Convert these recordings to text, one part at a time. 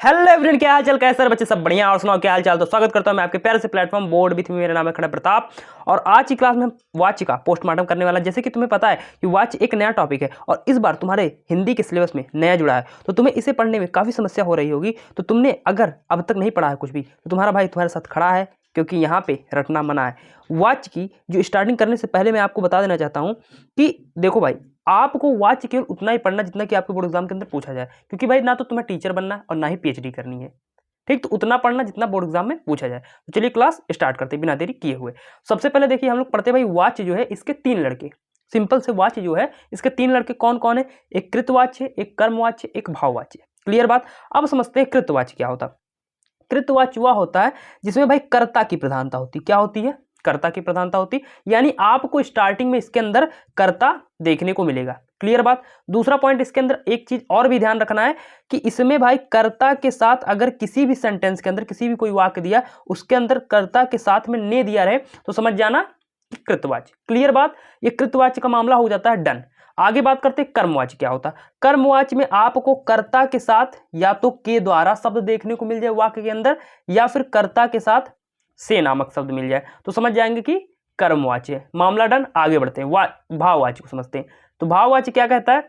Hello everyone, क्या हाल चाल, कैसे हैं बच्चे? सब बढ़िया। और सुनाओ क्या हाल चाल। तो स्वागत करता हूं मैं आपके प्यारे से प्लेटफॉर्म बोर्ड विथ। मेरा नाम है खड़ा प्रताप और आज की क्लास में हम वाच का पोस्टमार्टम करने वाला। जैसे कि तुम्हें पता है कि वाच एक नया टॉपिक है और इस बार तुम्हारे हिंदी के सिलेबस में नया जुड़ा है, तो तुम्हें इसे पढ़ने में काफ़ी समस्या हो रही होगी। तो तुमने अगर अब तक नहीं पढ़ा है कुछ भी, तो तुम्हारा भाई तुम्हारे साथ खड़ा है, क्योंकि यहाँ पे रटना मना है। वाच की जो स्टार्टिंग करने से पहले मैं आपको बता देना चाहता हूँ कि देखो भाई, आपको वाच केवल उतना ही पढ़ना जितना कि आपके बोर्ड एग्जाम के अंदर पूछा जाए, क्योंकि भाई ना तो तुम्हें टीचर बनना है और ना ही पीएचडी करनी है। ठीक, तो उतना पढ़ना जितना बोर्ड एग्जाम में पूछा जाए। तो चलिए क्लास स्टार्ट करते हैं बिना देरी किए हुए। सबसे पहले देखिए, हम लोग पढ़ते भाई वाच जो है इसके तीन लड़के। सिंपल से वाच जो है इसके तीन लड़के कौन कौन है? एक कृतवाच है, एक कर्मवाच है, एक भाववाच है। क्लियर बात। अब समझते हैं कृतवाच क्या होता है। कृतवाच वह होता है जिसमें भाई कर्ता की प्रधानता होती। क्या होती है? कर्ता की प्रधानता होती, यानी आपको स्टार्टिंग में इसके अंदर कर्ता देखने को मिलेगा। क्लियर बात। दूसरा पॉइंट, इसके अंदर एक चीज और भी ध्यान रखना है कि इसमें भाई कर्ता के साथ अगर किसी भी सेंटेंस के अंदर किसी भी कोई वाक्य दिया, उसके अंदर कर्ता के साथ में ने दिया रहे तो समझ जाना कृतवाच। क्लियर बात। ये कृतवाच का मामला हो जाता है डन। आगे बात करते हैं कर्मवाच क्या होता है। कर्मवाच में आपको कर्ता के साथ या तो के द्वारा शब्द देखने को मिल जाए वाक्य के अंदर, या फिर कर्ता के साथ से नामक शब्द मिल जाए, तो समझ जाएंगे कि कर्मवाच है। मामला डन। आगे बढ़ते हैं, भाववाच को समझते हैं। तो भाववाच क्या कहता है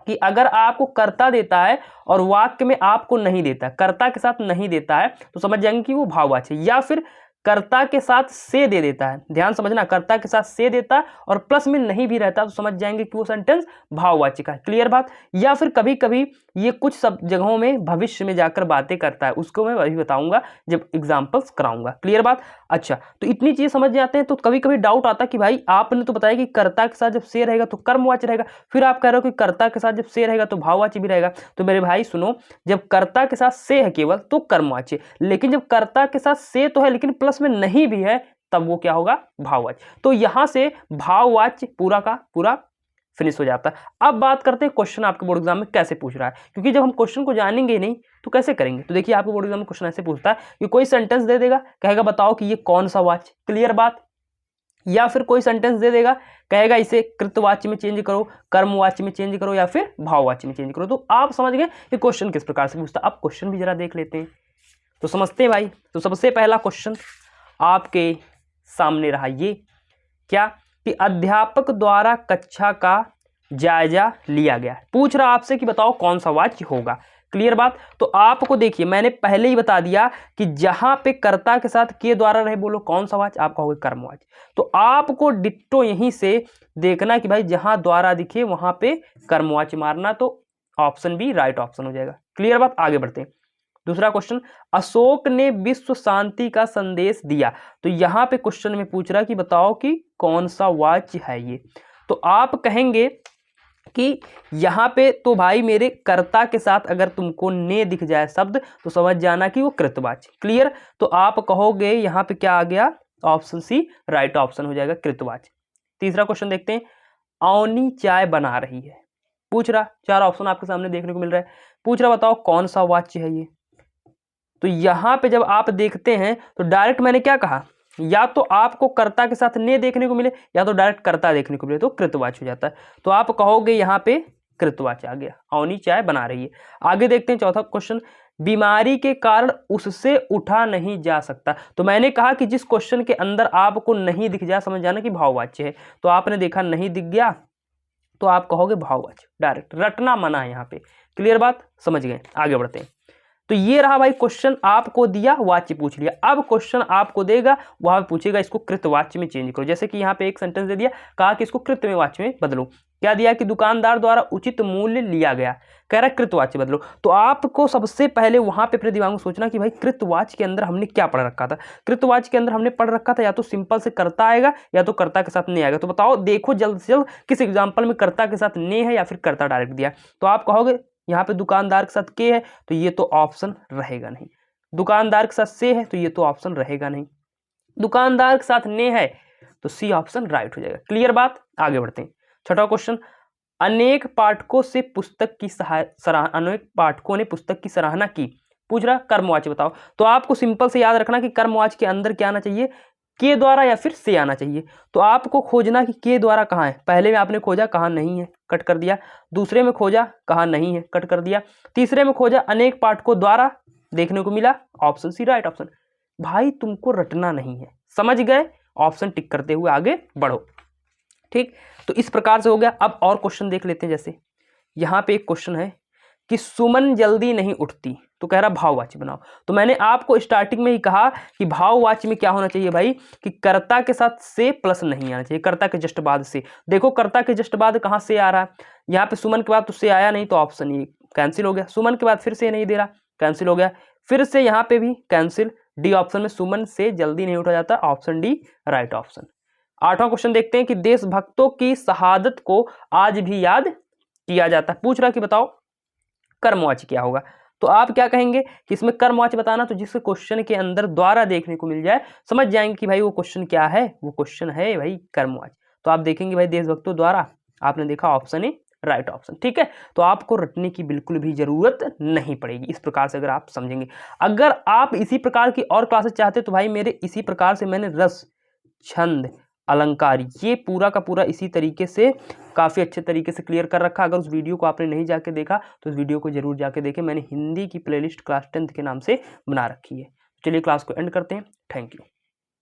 कि अगर आपको कर्ता देता है और वाक्य में आपको नहीं देता, कर्ता के साथ नहीं देता है, तो समझ जाएंगे कि वो भाववाच है। या फिर कर्ता के साथ से दे देता है, ध्यान समझना, कर्ता के साथ से देता है और प्लस में नहीं भी रहता, तो समझ जाएंगे कि वो सेंटेंस भाववाचक है। क्लियर बात। या फिर कभी कभी ये कुछ सब जगहों में भविष्य में जाकर बातें करता है, उसको मैं अभी बताऊंगा जब एग्जाम्पल्स कराऊंगा। क्लियर बात। अच्छा, तो इतनी चीज समझ जाते हैं। तो कभी कभी डाउट आता है कि भाई आपने तो बताया कि कर्ता के साथ जब से रहेगा तो कर्मवाच रहेगा, फिर आप कह रहे हो कि कर्ता के साथ जब से रहेगा तो भाववाची भी रहेगा। तो मेरे भाई सुनो, जब कर्ता के साथ से है केवल तो कर्मवाची, लेकिन जब कर्ता के साथ से तो है लेकिन प्लस में नहीं भी है, तब वो क्या होगा? भाववाच। तो यहां से भाववाच पूरा का पूरा फिनिश हो जाता है। अब बात करते हैं क्वेश्चन आपके बोर्ड एग्जाम में कैसे पूछ रहा है, क्योंकि जब हम क्वेश्चन को जानेंगे नहीं तो कैसे करेंगे। तो देखिए, आपके बोर्ड एग्जाम में क्वेश्चन ऐसे पूछता है कि कोई सेंटेंस दे देगा, कहेगा बताओ कि ये कौन सा वाच। क्लियर बात। या फिर कोई सेंटेंस दे देगा, कहेगा इसे कृतवाच्य में चेंज करो, कर्मवाच्य में चेंज करो, या फिर भाववाच्य में चेंज करो। तो आप समझ गए कि क्वेश्चन किस प्रकार से पूछता है। अब क्वेश्चन भी जरा देख लेते हैं तो समझते हैं भाई। तो सबसे पहला क्वेश्चन आपके सामने रहा ये, क्या कि अध्यापक द्वारा कक्षा का जायजा लिया गया। पूछ रहा आपसे कि बताओ कौन सा वाच्य होगा। क्लियर बात। तो आपको देखिए, मैंने पहले ही बता दिया कि जहां पे कर्ता के साथ के द्वारा रहे, बोलो कौन सा वाच्य? आप कहोगे कर्मवाच्य। तो आपको डिट्टो यहीं से देखना कि भाई जहां द्वारा दिखे वहां पे कर्मवाच्य मारना, तो ऑप्शन बी राइट ऑप्शन हो जाएगा। क्लियर बात। आगे बढ़ते हैं। दूसरा क्वेश्चन, अशोक ने विश्व शांति का संदेश दिया। तो यहां पे क्वेश्चन में पूछ रहा कि बताओ कि कौन सा वाच्य है ये। तो आप कहेंगे कि यहाँ पे तो भाई मेरे कर्ता के साथ अगर तुमको ने दिख जाए शब्द तो समझ जाना कि वो कृतवाच्य। क्लियर। तो आप कहोगे यहाँ पे क्या आ गया? ऑप्शन सी राइट ऑप्शन हो जाएगा, कृतवाच्य। तीसरा क्वेश्चन देखते हैं, अवनी चाय बना रही है। पूछ रहा, चार ऑप्शन आपके सामने देखने को मिल रहा है, पूछ रहा बताओ कौन सा वाच्य है ये। तो यहाँ पे जब आप देखते हैं तो डायरेक्ट मैंने क्या कहा, या तो आपको कर्ता के साथ ने देखने को मिले या तो डायरेक्ट कर्ता देखने को मिले, तो कृतवाच्य हो जाता है। तो आप कहोगे यहाँ पे कृतवाच्य आ गया, अवनी चाय बना रही है। आगे देखते हैं चौथा क्वेश्चन, बीमारी के कारण उससे उठा नहीं जा सकता। तो मैंने कहा कि जिस क्वेश्चन के अंदर आपको नहीं दिख जाए समझ जाना कि भाववाच्य है। तो आपने देखा नहीं दिख गया तो आप कहोगे भाववाच्य, डायरेक्ट रटना मना है यहाँ पे। क्लियर बात, समझ गए। आगे बढ़ते हैं। तो ये रहा भाई क्वेश्चन, आपको दिया वाच्य पूछ लिया। अब क्वेश्चन आपको देगा, वहां पूछेगा इसको कृतवाच्य में चेंज करो। जैसे कि यहाँ पे एक सेंटेंस दे दिया, कहा कि इसको कृत में वाच्य में बदलो। क्या दिया कि दुकानदार द्वारा उचित मूल्य लिया गया, कह रहा है कृतवाच्य बदलो। तो आपको सबसे पहले वहां पे अपने दिमाग में सोचना कि भाई कृतवाच्य के अंदर हमने क्या पढ़ रखा था। कृतवाच्य के अंदर हमने पढ़ रखा था या तो सिंपल से कर्ता आएगा या तो कर्ता के साथ ने आएगा। तो बताओ, देखो जल्द से जल्द किस एग्जाम्पल में कर्ता के साथ ने है या फिर कर्ता डायरेक्ट दिया। तो आप कहोगे यहाँ पे दुकानदार के साथ के है तो ये तो ऑप्शन रहेगा नहीं, दुकानदार के साथ से है तो ये तो ऑप्शन रहेगा नहीं, दुकानदार के साथ ने है तो सी ऑप्शन राइट हो जाएगा। क्लियर बात। आगे बढ़ते हैं। छठा क्वेश्चन, अनेक पाठकों से पुस्तक की अनेक पाठकों ने पुस्तक की सराहना की। पूछ रहा कर्मवाच्य बताओ। तो आपको सिंपल से याद रखना कि कर्मवाच्य के अंदर क्या आना चाहिए, के द्वारा या फिर से आना चाहिए। तो आपको खोजना कि के द्वारा कहाँ है। पहले में आपने खोजा, कहाँ नहीं है, कट कर दिया। दूसरे में खोजा, कहाँ नहीं है, कट कर दिया। तीसरे में खोजा, अनेक पाठकों द्वारा देखने को मिला, ऑप्शन सी राइट ऑप्शन। भाई तुमको रटना नहीं है, समझ गए, ऑप्शन टिक करते हुए आगे बढ़ो। ठीक, तो इस प्रकार से हो गया। अब और क्वेश्चन देख लेते हैं। जैसे यहाँ पे एक क्वेश्चन है कि सुमन जल्दी नहीं उठती, तो कह रहा भाववाची बनाओ। तो मैंने आपको स्टार्टिंग में ही कहा कि भाववाची में क्या होना चाहिए भाई, कि कर्ता के साथ से प्लस नहीं आना चाहिए, कर्ता के जस्ट बाद से। देखो कर्ता के जस्ट बाद कहाँ से आ रहा है, यहाँ पे सुमन के बाद तो से आया नहीं, तो ऑप्शन ये कैंसिल हो गया। सुमन के बाद फिर से नहीं दे रहा, कैंसिल हो गया। फिर से यहाँ पे भी कैंसिल, डी ऑप्शन में सुमन से जल्दी नहीं उठा जाता, ऑप्शन डी राइट ऑप्शन। 8वां क्वेश्चन देखते हैं कि देशभक्तों की शहादत को आज भी याद किया जाता है। पूछ रहा कि बताओ कर्मवाची क्या होगा। तो आप क्या कहेंगे कि इसमें कर्मवाची बताना, तो जिसके क्वेश्चन के अंदर द्वारा देखने को मिल जाए, समझ जाएंगे कि भाई वो क्वेश्चन क्या है, वो क्वेश्चन है भाई कर्मवाची। तो आप देखेंगे भाई देशभक्तों द्वारा, आपने देखा ऑप्शन ए राइट ऑप्शन। ठीक है, तो आपको रटने की बिल्कुल भी जरूरत नहीं पड़ेगी। इस प्रकार से अगर आप समझेंगे, अगर आप इसी प्रकार की और क्लासेस चाहते तो भाई मेरे इसी प्रकार से मैंने रस, छंद, अलंकार, ये पूरा का पूरा इसी तरीके से काफ़ी अच्छे तरीके से क्लियर कर रखा। अगर उस वीडियो को आपने नहीं जाके देखा तो उस वीडियो को जरूर जाके देखें, मैंने हिंदी की प्लेलिस्ट क्लास 10th के नाम से बना रखी है। चलिए क्लास को एंड करते हैं। Thank you.